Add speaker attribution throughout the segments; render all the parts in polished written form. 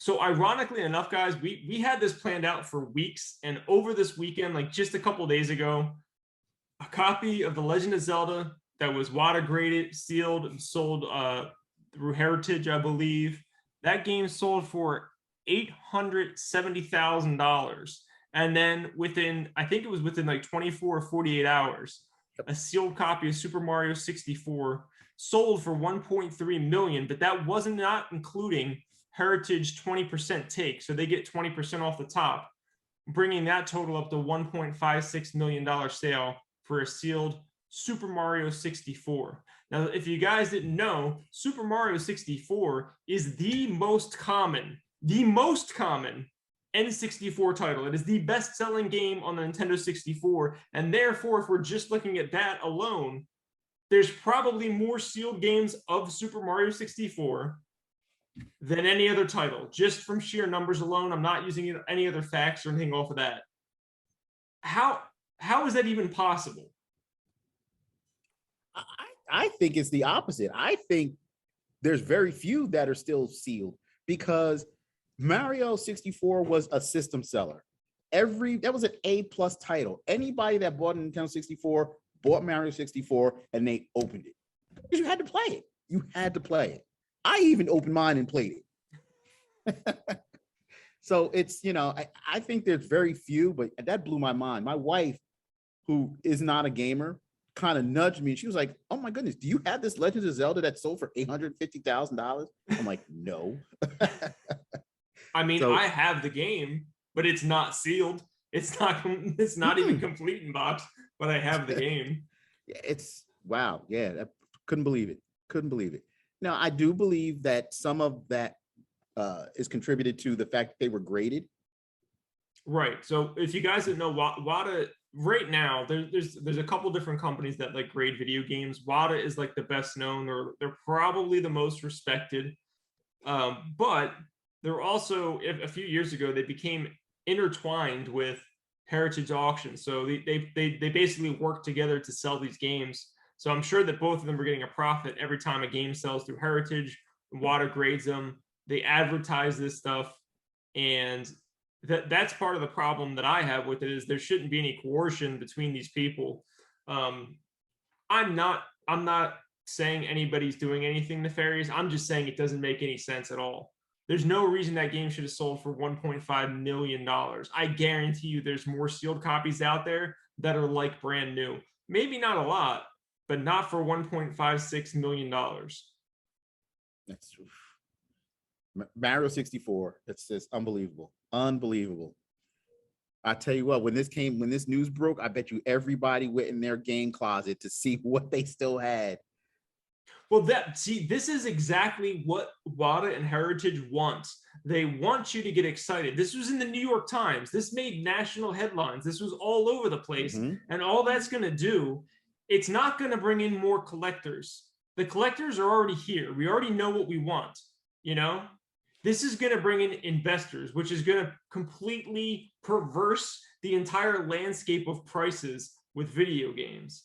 Speaker 1: So ironically enough, guys, we had this planned out for weeks, and over this weekend, like just a couple days ago, a copy of The Legend of Zelda that was Wata graded, sealed, and sold through Heritage, I believe. That game sold for $870,000. And then within, I think it was within like 24 or 48 hours, a sealed copy of Super Mario 64 sold for 1.3 million, but that wasn't not including Heritage 20% take. So they get 20% off the top, bringing that total up to $1.56 million sale for a sealed Super Mario 64. Now, if you guys didn't know, Super Mario 64 is the most common N64 title. It is the best-selling game on the Nintendo 64, and therefore, if we're just looking at that alone, there's probably more sealed games of Super Mario 64 than any other title, just from sheer numbers alone. I'm not using any other facts or anything off of that. How is that even possible?
Speaker 2: I think it's the opposite. I think there's very few that are still sealed because Mario 64 was a system seller. That was an A+ title. Anybody that bought a Nintendo 64 bought Mario 64 and they opened it because you had to play it. You had to play it. I even opened mine and played it. So it's, I think there's very few, but that blew my mind. My wife, who is not a gamer, kind of nudged me and she was like, "Oh my goodness, do you have this Legend of Zelda that sold for $850,000?" I'm like, "No."
Speaker 1: I mean, I have the game, but it's not sealed. It's not even complete in box, but I have the game.
Speaker 2: Yeah, it's wow. Yeah, I couldn't believe it. Couldn't believe it. Now, I do believe that some of that is contributed to the fact that they were graded.
Speaker 1: Right. So if you guys didn't know, Wata right now, there's a couple different companies that like grade video games. Wata is like the best known, or they're probably the most respected. But they're also, a few years ago, they became intertwined with Heritage Auctions. So they basically work together to sell these games. So I'm sure that both of them are getting a profit every time a game sells through Heritage. Wata grades them. They advertise this stuff, and that's part of the problem that I have with it is there shouldn't be any coercion between these people. I'm not saying anybody's doing anything nefarious. I'm just saying it doesn't make any sense at all. There's no reason that game should have sold for $1.5 million. I guarantee you there's more sealed copies out there that are like brand new. Maybe not a lot, but not for $1.56 million.
Speaker 2: That's true. Mario 64, it's just unbelievable. Unbelievable. I tell you what, when this news broke, I bet you everybody went in their game closet to see what they still had.
Speaker 1: Well, this is exactly what Wata and Heritage wants. They want you to get excited. This was in the New York Times. This made national headlines. This was all over the place. And all that's going to do, it's not going to bring in more collectors. The collectors are already here. We already know what we want, This is going to bring in investors, which is going to completely perverse the entire landscape of prices with video games.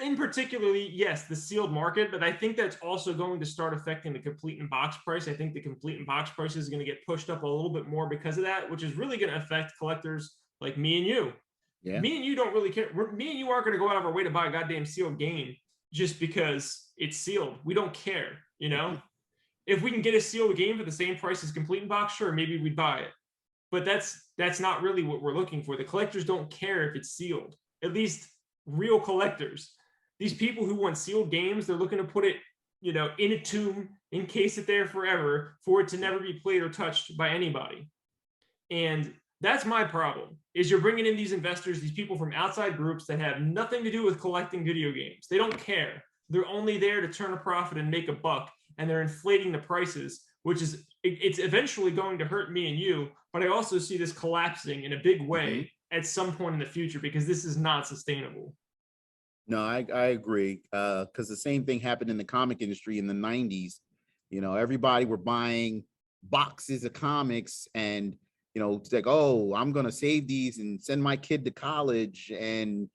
Speaker 1: In particularly, yes, the sealed market, but I think that's also going to start affecting the complete in box price. I think the complete in box price is going to get pushed up a little bit more because of that, which is really going to affect collectors like me and you. Yeah. Me and you don't really care. Me and you aren't going to go out of our way to buy a goddamn sealed game just because it's sealed. We don't care, If we can get a sealed game for the same price as complete in box, sure, maybe we'd buy it. But that's not really what we're looking for. The collectors don't care if it's sealed. At least real collectors. These people who want sealed games, they're looking to put it, in a tomb, encase it there forever, for it to never be played or touched by anybody. And that's my problem, is you're bringing in these investors, these people from outside groups that have nothing to do with collecting video games. They don't care. They're only there to turn a profit and make a buck, and they're inflating the prices, which is, it's eventually going to hurt me and you, but I also see this collapsing in a big way at some point in the future, because this is not sustainable.
Speaker 2: No, I agree. Because the same thing happened in the comic industry in the 90s. Everybody were buying boxes of comics and, it's like, oh, I'm going to save these and send my kid to college. And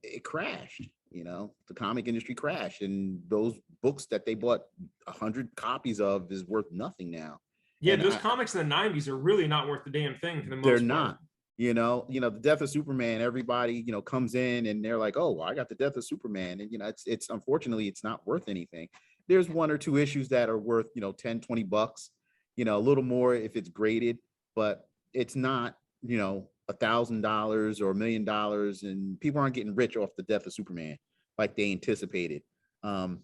Speaker 2: it crashed, the comic industry crashed. And those books that they bought 100 copies of is worth nothing now.
Speaker 1: Yeah,
Speaker 2: And
Speaker 1: those comics in the 90s are really not worth the damn thing for the
Speaker 2: they're
Speaker 1: most part.
Speaker 2: not. The death of Superman, everybody, comes in and they're like, oh, well, I got the death of Superman. And, it's unfortunately, it's not worth anything. There's one or two issues that are worth, 10, $20, a little more if it's graded, but it's not, $1,000 or $1,000,000, and people aren't getting rich off the death of Superman like they anticipated. And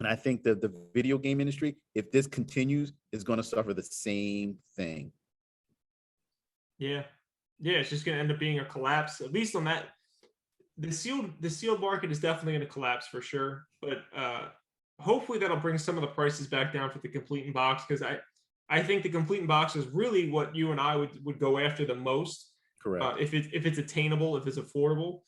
Speaker 2: I think that the video game industry, if this continues, is going to suffer the same thing.
Speaker 1: Yeah. Yeah, it's just going to end up being a collapse, at least on that. The sealed market is definitely going to collapse for sure, but hopefully that'll bring some of the prices back down for the complete in box, because I think the complete in box is really what you and I would go after the most.
Speaker 2: Correct.
Speaker 1: If it's attainable, if it's affordable.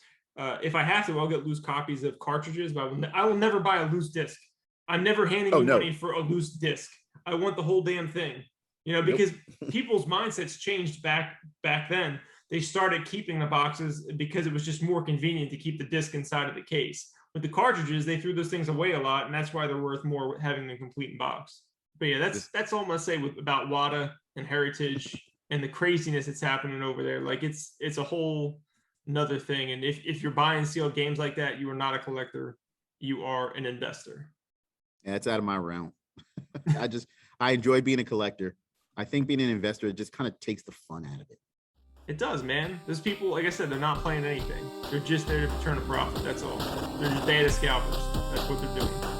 Speaker 1: If I have to, I'll get loose copies of cartridges, but I will never buy a loose disc. I'm never handing you money for a loose disc. I want the whole damn thing.
Speaker 2: Nope.
Speaker 1: Because people's mindsets changed back then. They started keeping the boxes because it was just more convenient to keep the disc inside of the case. With the cartridges, they threw those things away a lot, and that's why they're worth more having the complete in box. But yeah, that's all I'm gonna say about Wata and Heritage and the craziness that's happening over there. Like it's a whole another thing. And if you're buying sealed games like that, you are not a collector. You are an investor.
Speaker 2: Yeah, it's out of my realm. I enjoy being a collector. I think being an investor, it just kind of takes the fun out of it.
Speaker 1: It does, man. There's people, like I said, they're not playing anything. They're just there to turn a profit. That's all. They're just bad as scalpers. That's what they're doing.